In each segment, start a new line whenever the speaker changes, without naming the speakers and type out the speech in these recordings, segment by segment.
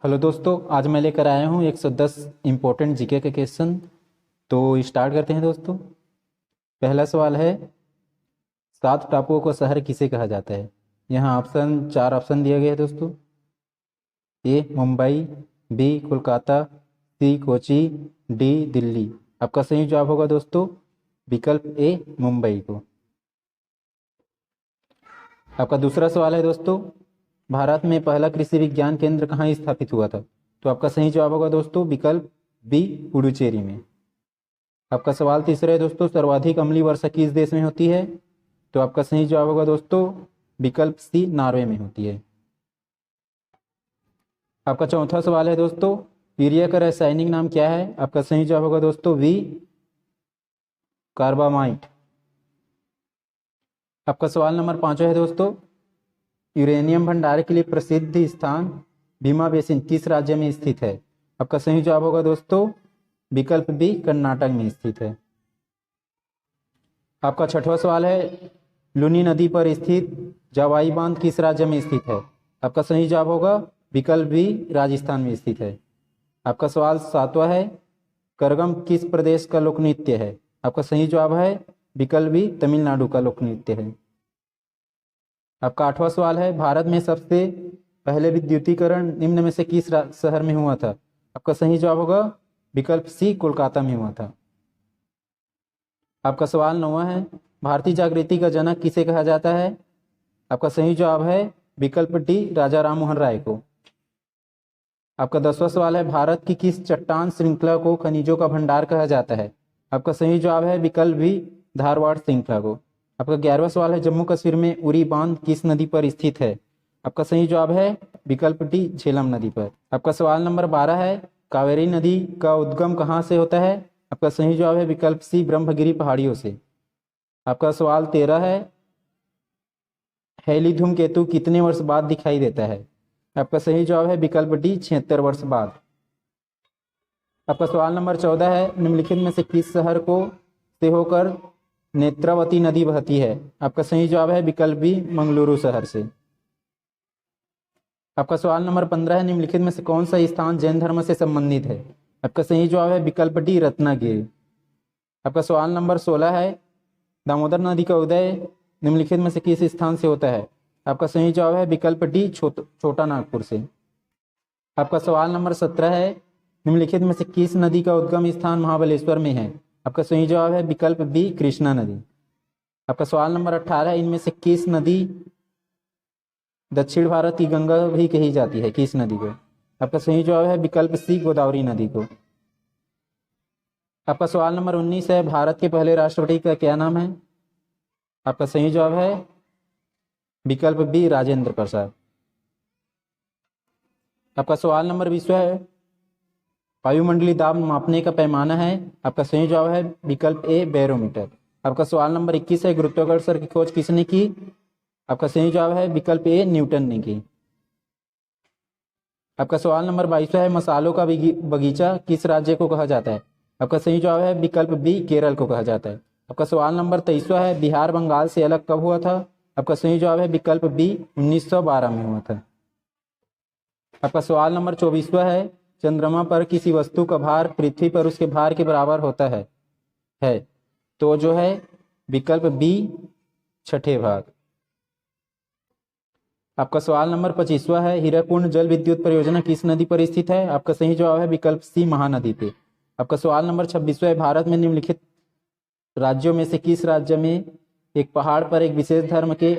Hello दोस्तों, आज मैं लेकर आया हूँ 110 इम्पोर्टेंट जीके के क्वेश्चन। तो स्टार्ट करते हैं दोस्तों। पहला सवाल है, 7 टापुओं को शहर किसे कहा जाता है। यहाँ चार ऑप्शन दिए गए हैं दोस्तों। ए मुंबई, बी कोलकाता, सी कोची, डी दिल्ली। आपका सही जवाब होगा दोस्तों विकल्प ए मुंबई को। आपका दूसरा सवाल है दोस्तों, भारत में पहला कृषि विज्ञान केंद्र कहाँ स्थापित हुआ था। तो आपका सही जवाब होगा दोस्तों विकल्प बी पुडुचेरी में। आपका सवाल तीसरा है दोस्तों, सर्वाधिक अम्लीय वर्षा किस देश में होती है। तो आपका सही जवाब होगा दोस्तों विकल्प सी नॉर्वे में होती है। आपका चौथा सवाल है दोस्तों, यूरिया का रासायनिक नाम क्या है। आपका सही जवाब होगा दोस्तों वी कार्बामाइट। आपका सवाल नंबर 5 है दोस्तों, यूरेनियम भंडार के लिए प्रसिद्ध स्थान भीमा बेसिन किस राज्य में स्थित है। आपका सही जवाब होगा दोस्तों विकल्प बी कर्नाटक में स्थित है। आपका छठवां सवाल है, लूनी नदी पर स्थित जावाई बांध किस राज्य में स्थित है। आपका सही जवाब होगा विकल्प बी राजस्थान में स्थित है। आपका सवाल सातवां है, करगम किस प्रदेश का लोक नृत्य है। आपका सही जवाब है विकल्प बी तमिलनाडु का लोक नृत्य है। आपका आठवां सवाल है, भारत में सबसे पहले विद्युतीकरण निम्न में से किस शहर में हुआ था। आपका सही जवाब होगा विकल्प सी कोलकाता में हुआ था। आपका सवाल 9वां है, भारतीय जागृति का जनक किसे कहा जाता है। आपका सही जवाब है विकल्प डी राजा राम मोहन राय को। आपका 10वां सवाल है, भारत की किस चट्टान श्रृंखला को खनिजों का भंडार कहा जाता है। आपका सही जवाब है विकल्प बी धारवाड़ श्रृंखला को। आपका 11वां सवाल है, जम्मू कश्मीर में उरी बांध किस नदी पर स्थित है। आपका सही जवाब है विकल्प डी झेलम नदी पर। आपका सवाल नंबर 12 है, कावेरी नदी का उद्गम कहाँ से होता है। आपका सही जवाब है विकल्प सी ब्रह्मगिरी पहाड़ियों से। आपका सवाल 13 है, हेली धूमकेतु कितने वर्ष बाद दिखाई देता है। आपका सही जवाब है विकल्प डी 76 वर्ष बाद। आपका सवाल नंबर 14 है, निम्नलिखित में से किस शहर को से होकर नेत्रावती नदी बहती है। आपका सही जवाब है विकल्प बी मंगलुरु शहर से। आपका सवाल नंबर 15 है, निम्नलिखित में से कौन सा स्थान जैन धर्म से संबंधित है। आपका सही जवाब है विकल्प डी रत्नागिरी। आपका सवाल नंबर 16 है, दामोदर नदी का उदय निम्नलिखित में से किस स्थान से होता है। आपका सही जवाब है विकल्प डी छोटा नागपुर से। आपका सवाल नंबर 17 है, निम्नलिखित में से किस नदी का उद्गम स्थान महाबलेश्वर में है। आपका सही जवाब है विकल्प बी कृष्णा नदी। आपका सवाल नंबर 18 है, इनमें से किस नदी दक्षिण भारत की गंगा भी कही जाती है, किस नदी को। आपका सही जवाब है विकल्प सी गोदावरी नदी को। आपका सवाल नंबर 19 है, भारत के पहले राष्ट्रपति का क्या नाम है। आपका सही जवाब है विकल्प बी राजेंद्र प्रसाद। आपका सवाल नंबर 20 है, वायुमंडलीय दाब मापने का पैमाना है। आपका सही जवाब है विकल्प ए बैरोमीटर। आपका सवाल नंबर 21 है, गुरुत्वाकर्षण की खोज किसने की। आपका सही जवाब है विकल्प ए न्यूटन ने की। आपका सवाल नंबर 22 है, मसालों का बगीचा किस राज्य को कहा जाता है। आपका सही जवाब है विकल्प बी केरल को कहा जाता है। आपका सवाल नंबर 23 है, बिहार बंगाल से अलग कब हुआ था। आपका सही जवाब है विकल्प बी 1912 में हुआ था। आपका सवाल नंबर 24 है, चंद्रमा पर किसी वस्तु का भार पृथ्वी पर उसके भार के बराबर होता है तो जो है विकल्प बी 6ठे भाग। आपका सवाल नंबर 25 है, हीराकुंड जल विद्युत परियोजना किस नदी पर स्थित है। आपका सही जवाब है विकल्प सी महानदी पे। आपका सवाल नंबर 26 है, भारत में निम्नलिखित राज्यों में से किस राज्य में एक पहाड़ पर एक विशेष धर्म के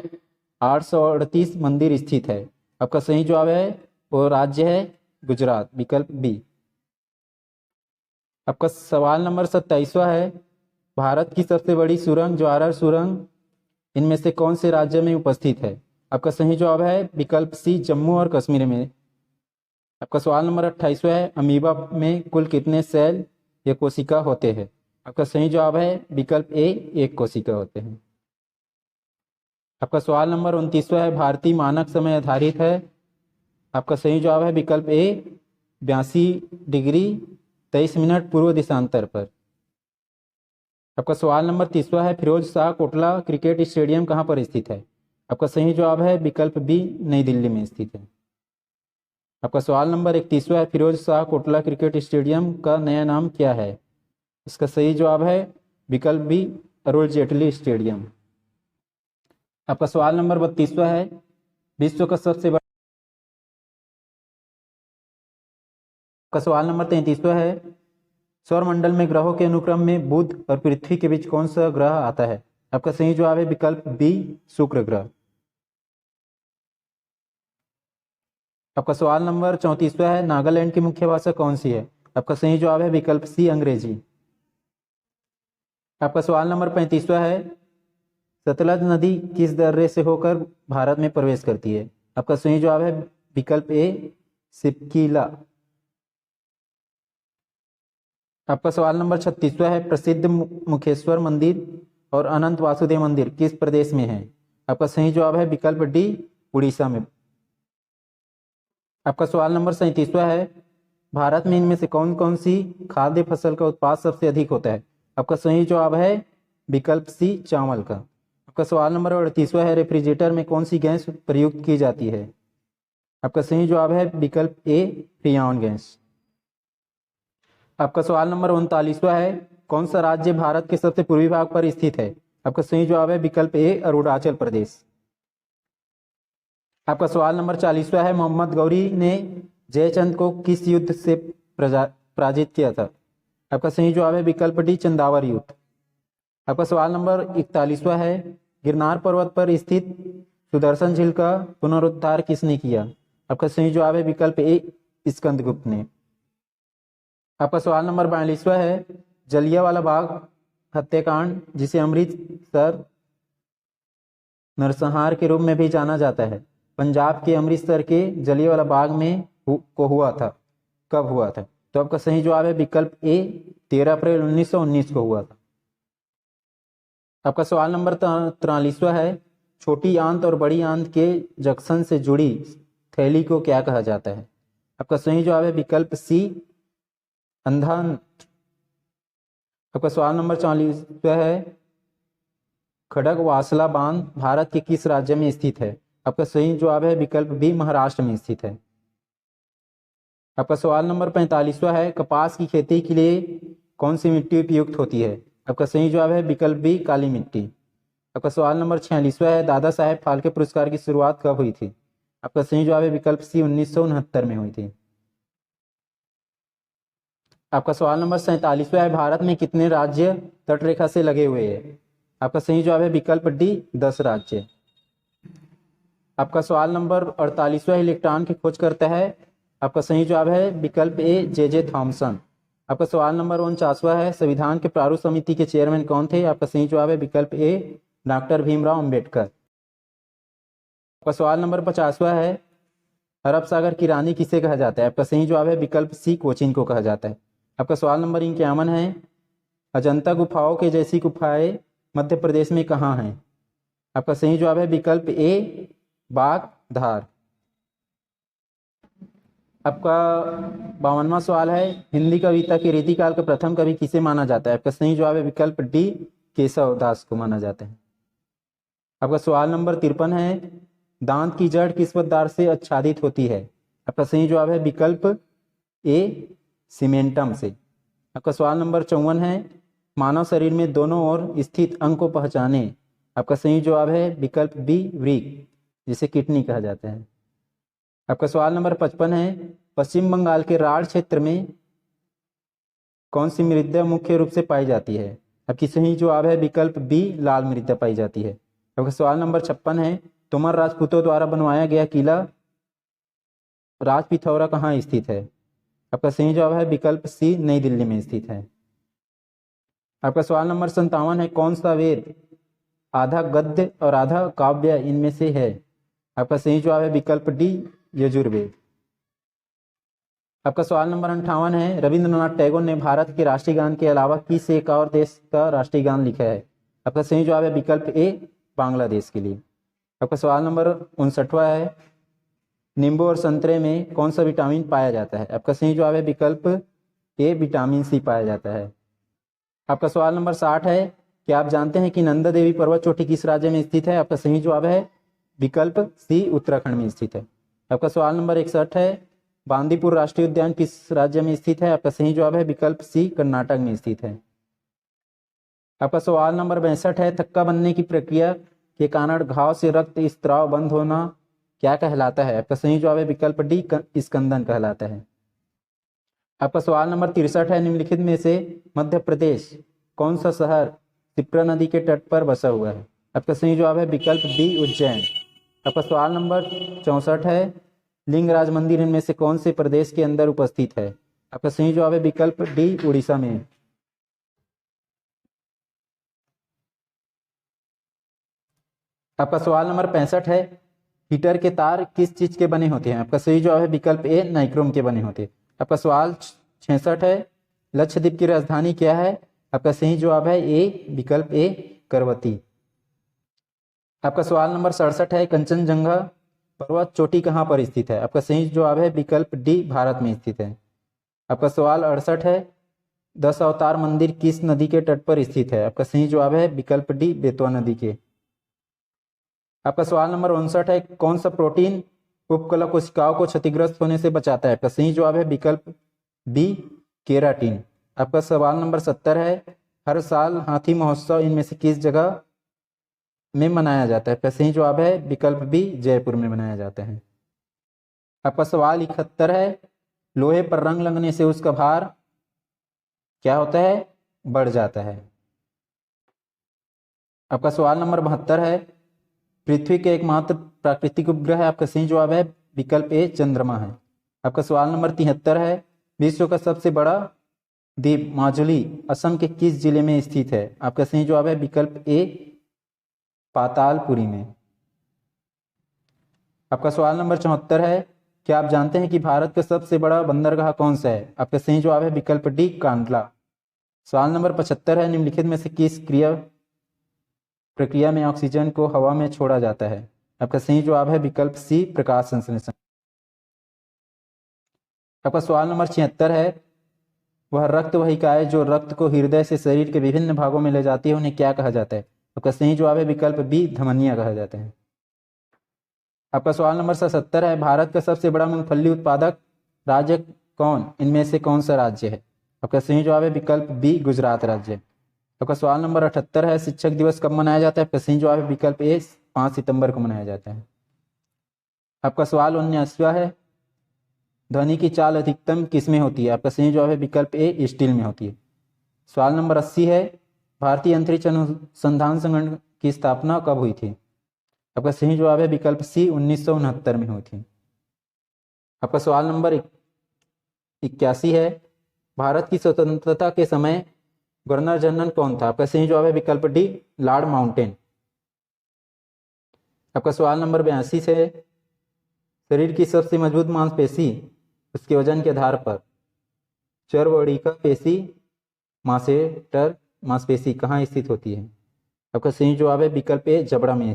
838 मंदिर स्थित है। आपका सही जवाब है वो राज्य है गुजरात, विकल्प बी। आपका सवाल नंबर 27 है, भारत की सबसे बड़ी सुरंग ज्वारर सुरंग इनमें से कौन से राज्य में उपस्थित है। आपका सही जवाब है विकल्प सी जम्मू और कश्मीर में। आपका सवाल नंबर 28 है, अमीबा में कुल कितने सेल या कोशिका होते हैं। आपका सही जवाब है विकल्प ए एक कोशिका होते हैं। आपका सवाल नंबर 29 है, भारतीय मानक समय आधारित है। आपका सही जवाब है विकल्प ए 82 डिग्री 23 मिनट पूर्व देशांतर पर। आपका सवाल नंबर 30 है, फिरोज शाह कोटला क्रिकेट स्टेडियम कहाँ पर स्थित है। आपका सही जवाब है विकल्प बी नई दिल्ली में स्थित है। आपका सवाल नंबर 31वां है, फिरोज शाह कोटला क्रिकेट स्टेडियम का नया नाम क्या है? इसका सही जवाब है विकल्प बी, अरुण जेटली स्टेडियम। आपका सवाल नंबर 32वां है, विश्व का सबसे बड़ा। आपका सवाल नंबर 33वां है, सौरमंडल में ग्रहों के अनुक्रम में बुध और पृथ्वी के बीच कौन सा ग्रह आता है? आपका सही जवाब है विकल्प बी, शुक्र ग्रह। आपका सवाल नंबर 34वां है, नागालैंड की मुख्य भाषा कौन सी है? आपका सही जवाब है विकल्प सी, अंग्रेजी। आपका सवाल नंबर 35वां है, सतलज नदी किस दर्रे से होकर भारत में प्रवेश करती है? आपका सही जवाब है विकल्प ए, सिपकीला। आपका सवाल नंबर 36वां है, प्रसिद्ध मुखेश्वर मंदिर और अनंत वासुदेव मंदिर किस प्रदेश में है? आपका सही जवाब है विकल्प डी, उड़ीसा में। आपका सवाल नंबर 37वां है, भारत में इनमें से कौन कौन सी खाद्य फसल का उत्पाद सबसे अधिक होता है? आपका सही जवाब है विकल्प सी, चावल का। आपका सवाल नंबर 38वां है, रेफ्रिजरेटर में कौन सी गैस प्रयुक्त की जाती है? आपका सही जवाब है विकल्प ए, फ्रीऑन गैस। आपका सवाल नंबर 39वां है, कौन सा राज्य भारत के सबसे पूर्वी भाग पर स्थित है? आपका सही जवाब है विकल्प ए, अरुणाचल प्रदेश। आपका सवाल नंबर 40वां है, मोहम्मद गौरी ने जयचंद को किस युद्ध से पराजित किया था? आपका सही जवाब है विकल्प डी, चंदावर युद्ध। आपका सवाल नंबर 41वां है, गिरनार पर्वत पर स्थित सुदर्शन झील का पुनरुद्धार किसने किया? आपका सही जवाब है विकल्प ए, स्कंदगुप्त ने। आपका सवाल नंबर 42वां है, जलियांवाला बाग हत्याकांड, जिसे अमृतसर नरसंहार के रूप में भी जाना जाता है, पंजाब के अमृतसर के जलियांवाला बाग में को हुआ था, कब हुआ था? तो आपका सही जवाब है विकल्प ए, 13 अप्रैल 1919 को हुआ था। आपका सवाल नंबर 43वां है, छोटी आंत और बड़ी आंत के जंक्शन से जुड़ी थैली को क्या कहा जाता है? आपका सही जवाब है विकल्प सी, अंधा। आपका सवाल नंबर 44वां है, खड़गवासला बांध भारत के किस राज्य में स्थित है? आपका सही जवाब है विकल्प बी, महाराष्ट्र में स्थित है। आपका सवाल नंबर 45वां है, कपास की खेती के लिए कौन सी मिट्टी उपयुक्त होती है? आपका सही जवाब है विकल्प बी, काली मिट्टी। आपका सवाल नंबर 46वां है, दादा साहेब फाल्के पुरस्कार की शुरुआत कब हुई थी? आपका सही जवाब है विकल्प सी, 1969 में हुई थी। आपका सवाल नंबर 47वां है, भारत में कितने राज्य तटरेखा से लगे हुए हैं? आपका सही जवाब है विकल्प डी, 10 राज्य। आपका सवाल नंबर 48वां, इलेक्ट्रॉन की खोज करता है? आपका सही जवाब है विकल्प ए, जे थॉमसन। आपका सवाल नंबर 49वां है, संविधान के प्रारूप समिति के चेयरमैन कौन थे? आपका सही जवाब है विकल्प ए, डॉक्टर भीमराव अंबेडकर। आपका सवाल नंबर 50वां है, अरब सागर की रानी किसे कहा जाता है? आपका सही जवाब है विकल्प सी, कोचीन को कहा जाता है। आपका सवाल नंबर 51 है, अजंता गुफाओं के जैसी गुफाएं मध्य प्रदेश में कहाँ हैं? आपका सही जवाब है विकल्प ए, बाघ धार। आपका 52वां सवाल है, हिंदी कविता के रीतिकाल का प्रथम कवि किसे माना जाता है? आपका सही जवाब है विकल्प डी, केशव दास को माना जाता है। आपका सवाल नंबर 53 है, दांत की जड़ किस पदार्थ से आच्छादित होती है? आपका सही जवाब है विकल्प ए, सीमेंटम से। आपका सवाल नंबर 54 है, मानव शरीर में दोनों ओर स्थित अंग को पहचाने? आपका सही जवाब है विकल्प बी, वृक्क, जिसे किडनी कहा जाता है। आपका सवाल नंबर 55 है, पश्चिम बंगाल के राढ़ क्षेत्र में कौन सी मृदा मुख्य रूप से पाई जाती है? आपकी सही जवाब है विकल्प बी, लाल मृदा पाई जाती है। आपका सवाल नंबर 56 है, तोमर राजपूतों द्वारा बनवाया गया किला राजपिथौरा कहाँ स्थित है? आपका सही जवाब है विकल्प सी, नई दिल्ली में स्थित है। आपका सवाल नंबर 57 है, कौन सा वेद आधा गद्य और आधा काव्य इनमें से है? आपका सही जवाब है विकल्प डी, यजुर्वेद। आपका सवाल नंबर 58 है, रविंद्रनाथ टैगोर ने भारत के राष्ट्रीय गान के अलावा किस एक और देश का राष्ट्रीय गान लिखा है? आपका सही जवाब है विकल्प ए, बांग्लादेश के लिए। आपका सवाल नंबर 59वां है, नींबू और संतरे में कौन सा विटामिन पाया जाता है? आपका सही जवाब है विकल्प ए, विटामिन सी पाया जाता है। आपका सवाल नंबर 60 है, क्या आप जानते हैं कि नंदा देवी पर्वत चोटी किस राज्य में स्थित है? आपका सही जवाब है विकल्प सी, उत्तराखंड में स्थित है। आपका सवाल नंबर 61 है, बांदीपुर राष्ट्रीय उद्यान किस राज्य में स्थित है? आपका सही जवाब है विकल्प सी, कर्नाटक में स्थित है। आपका सवाल नंबर 62 है, थक्का बनने की प्रक्रिया के कारण घाव से रक्त स्त्राव बंद होना क्या कहलाता है? आपका सही जवाब है विकल्प डी, स्कंदन कहलाता है। आपका सवाल नंबर 63 है, निम्नलिखित में से मध्य प्रदेश कौन सा शहर शिप्रा नदी के तट पर बसा हुआ है? आपका सही जवाब है विकल्प डी, उज्जैन। आपका सवाल नंबर 64 है, लिंगराज मंदिर इनमें से कौन से प्रदेश के अंदर उपस्थित है? आपका सही जवाब है विकल्प डी, उड़ीसा में। आपका सवाल नंबर 65 है, हीटर के तार किस चीज के बने होते हैं? आपका सही जवाब है विकल्प ए, नाइक्रोम के बने होते हैं। आपका सवाल 66 है, लक्षद्वीप की राजधानी क्या है? आपका सही जवाब है ए, विकल्प ए, करवती। आपका सवाल नंबर 67 है, कंचनजंगा पर्वत चोटी कहाँ पर स्थित है? आपका सही जवाब है विकल्प डी, भारत में स्थित है। आपका सवाल 68 है, 10 अवतार मंदिर किस नदी के तट पर स्थित है? आपका सही जवाब है विकल्प डी, बेतवा नदी के। आपका सवाल नंबर 59 है, कौन सा प्रोटीन उपकला कोशिकाओं को क्षतिग्रस्त होने से बचाता है? आपका सही जवाब है विकल्प बी, केराटिन। आपका सवाल नंबर 70 है, हर साल हाथी महोत्सव इनमें से किस जगह में मनाया जाता है? आपका सही जवाब है विकल्प बी, जयपुर में मनाया जाता है। आपका सवाल 71 है, लोहे पर रंग लगने से उसका भार क्या होता है? बढ़ जाता है। आपका सवाल नंबर 72 है, पृथ्वी के एकमात्र प्राकृतिक उपग्रह है? आपका सही जवाब है विकल्प ए, चंद्रमा है। आपका सवाल नंबर 73 है, विश्व का सबसे बड़ा द्वीप माजुली असम के किस जिले में स्थित है? आपका सही जवाब है विकल्प ए, पातालपुरी में। आपका सवाल नंबर 74 है, क्या आप जानते हैं कि भारत का सबसे बड़ा बंदरगाह कौन सा है? आपका सही जवाब है विकल्प डी, कांडला। सवाल नंबर 75 है, निम्नलिखित में से किस प्रक्रिया में ऑक्सीजन को हवा में छोड़ा जाता है? आपका सही जवाब है विकल्प सी, प्रकाश संश्लेषण। आपका सवाल नंबर 76 है, वह रक्त वाहिकाएं जो रक्त को हृदय से शरीर के विभिन्न भागों में ले जाती है उन्हें क्या कहा जाता है? आपका सही जवाब है विकल्प बी, धमनियां कहा जाता है। आपका सवाल नंबर 77 है, भारत का सबसे बड़ा मूंगफली उत्पादक राज्य कौन इनमें से कौन सा राज्य है? आपका सही जवाब है विकल्प बी, गुजरात राज्य। आपका सवाल नंबर 78 है, शिक्षक दिवस कब मनाया जाता है? आपका सही जवाब है विकल्प ए, 5 सितंबर को मनाया जाता है। आपका सवाल 79वां है, ध्वनि की चाल अधिकतम किसमें होती है? आपका सही जवाब है विकल्प ए, स्टील में होती है। सवाल नंबर 80 है, भारतीय अंतरिक्ष अनुसंधान संगठन की स्थापना कब हुई थी? आपका सही जवाब है विकल्प सी, 1969 में हुई थी। आपका सवाल नंबर 81 है, भारत की स्वतंत्रता के समय गवर्नर जनरल कौन था? आपका सही जवाब है विकल्प डी, लॉर्ड माउंटेन। आपका सवाल नंबर 82 है, शरीर की सबसे मजबूत मांसपेशी उसके वजन के आधार पर चर्वणिका पेशी मासेटर मांसपेशी कहाँ स्थित होती है? आपका सही जवाब है विकल्प ए, जबड़ा में।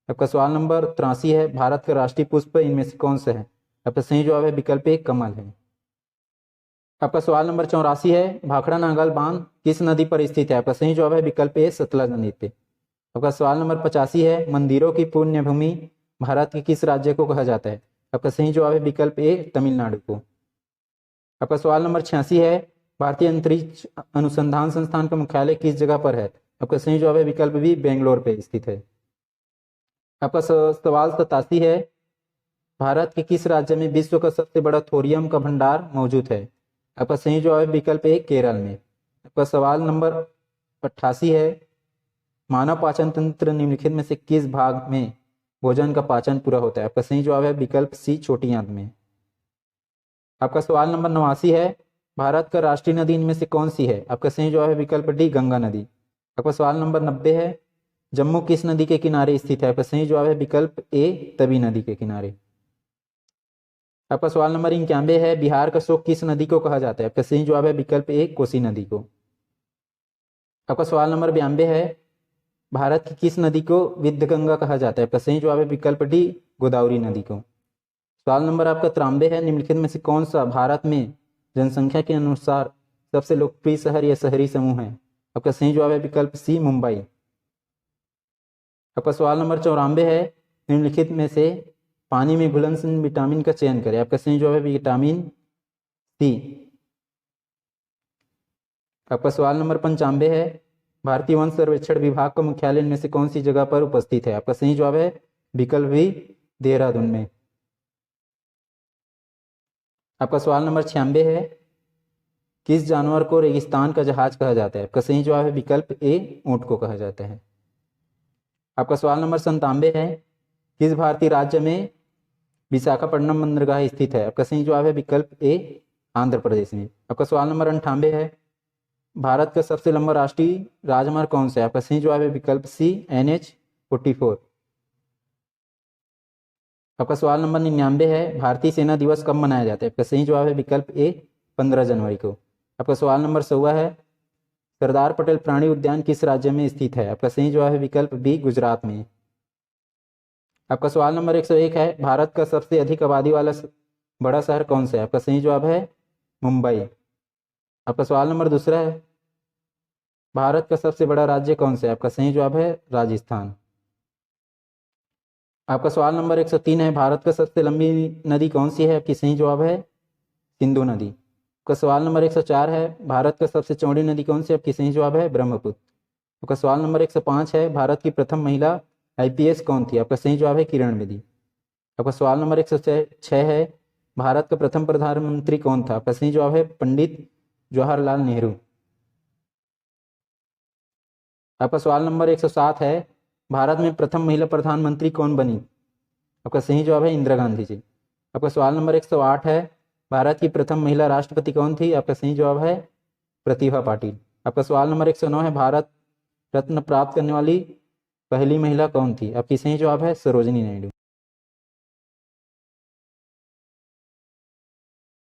आपका सवाल नंबर 83 है, भारत का राष्ट्रीय पुष्प इनमें से कौन सा है? आपका सही जवाब है विकल्प ए, कमल है। आपका सवाल नंबर 84 है, भाखड़ा नांगल बांध किस नदी पर स्थित है? आपका सही जवाब है विकल्प ए, सतलज नदी पे। आपका सवाल नंबर 85 है, मंदिरों की पुण्य भूमि भारत के किस राज्य को कहा जाता है? आपका सही जवाब है विकल्प ए, तमिलनाडु को। आपका सवाल नंबर 86 है, भारतीय अंतरिक्ष अनुसंधान संस्थान का मुख्यालय किस जगह पर है? आपका सही जवाब है विकल्प बी, बेंगलोर पे स्थित है। आपका सवाल 87 है, भारत के किस राज्य में विश्व का सबसे बड़ा थोरियम का भंडार मौजूद है? आपका सही जवाब है विकल्प ए, केरल में। आपका सवाल नंबर 88 है, मानव पाचन तंत्र निम्नलिखित में से किस भाग में भोजन का पाचन पूरा होता है? आपका सही जवाब है विकल्प सी, छोटी आंत में। आपका सवाल नंबर 89 है, भारत का राष्ट्रीय नदी इनमें से कौन सी है? आपका सही जवाब है विकल्प डी, गंगा नदी। आपका सवाल नंबर 90 है, जम्मू किस नदी के किनारे स्थित है? आपका सही जवाब है विकल्प ए, तवी नदी के किनारे। आपका सवाल नंबर 91 है, बिहार का शोक किस नदी को कहा जाता है? आपका सही जवाब है विकल्प ए, कोसी नदी को। आपका सवाल नंबर 92 है, भारत की किस नदी को विद्यगंगा कहा जाता है? आपका सही जवाब है विकल्प डी, गोदावरी नदी को। सवाल नंबर आपका 93 है, निम्नलिखित में से कौन सा भारत में जनसंख्या के अनुसार सबसे लोकप्रिय शहर या शहरी समूह है? आपका सही जवाब है विकल्प सी, मुंबई। आपका सवाल नंबर 94 है, निम्नलिखित में से पानी में घुलनशील विटामिन का चयन करें। आपका सही जवाब है विटामिन सी। आपका सवाल नंबर 95 है, भारतीय वन सर्वेक्षण विभाग का मुख्यालय इनमें से कौन सी जगह पर उपस्थित है। आपका सही जवाब है विकल्प बी, देहरादून में। आपका सवाल नंबर 96 है, किस जानवर को रेगिस्तान का जहाज कहा जाता है। आपका सही जवाब है विकल्प ए, ऊंट को कहा जाता है। आपका सवाल नंबर 97 है, किस भारतीय राज्य में विशाखापट्टनम बंदरगाह स्थित है। आपका सही जवाब है विकल्प ए, आंध्र प्रदेश में। आपका सवाल नंबर 98 है, भारत का सबसे लंबा राष्ट्रीय राजमार्ग कौन सा है। आपका सही जवाब है विकल्प सी, NH-44। आपका सवाल नंबर 99 है, भारतीय सेना दिवस कब मनाया जाता है। आपका सही जवाब है विकल्प ए, 15 जनवरी को। आपका सवाल नंबर 100 है, सरदार पटेल प्राणी उद्यान किस राज्य में स्थित है। आपका सही जवाब है विकल्प बी, गुजरात में। आपका सवाल नंबर 101 है, भारत का सबसे अधिक आबादी वाला बड़ा शहर कौन सा है। आपका सही जवाब है मुंबई। आपका सवाल नंबर 2 है, भारत का सबसे बड़ा राज्य कौन सा है। आपका सही जवाब है राजस्थान। आपका सवाल नंबर 103 है, भारत का सबसे लंबी नदी कौन सी है। आपकी सही जवाब है सिंधु नदी। आपका सवाल नंबर 104 है, भारत का सबसे चौड़ी नदी कौन सी है। आपकी सही जवाब है ब्रह्मपुत्र। आपका सवाल नंबर 105 है, भारत की प्रथम महिला IPS कौन थी। आपका सही जवाब है किरण बेदी। आपका सवाल नंबर 106 है, भारत का प्रथम प्रधानमंत्री कौन था। आपका सही जवाब है पंडित जवाहरलाल नेहरू। आपका सवाल नंबर 107 है, भारत में प्रथम महिला प्रधानमंत्री कौन बनी। आपका सही जवाब है इंदिरा गांधी जी। आपका सवाल नंबर 108 है, भारत की प्रथम महिला राष्ट्रपति कौन थी। आपका सही जवाब है प्रतिभा पाटिल। आपका सवाल नंबर 109 है, भारत रत्न प्राप्त करने वाली पहली महिला कौन थी। आपकी सही जवाब है सरोजिनी नायडू।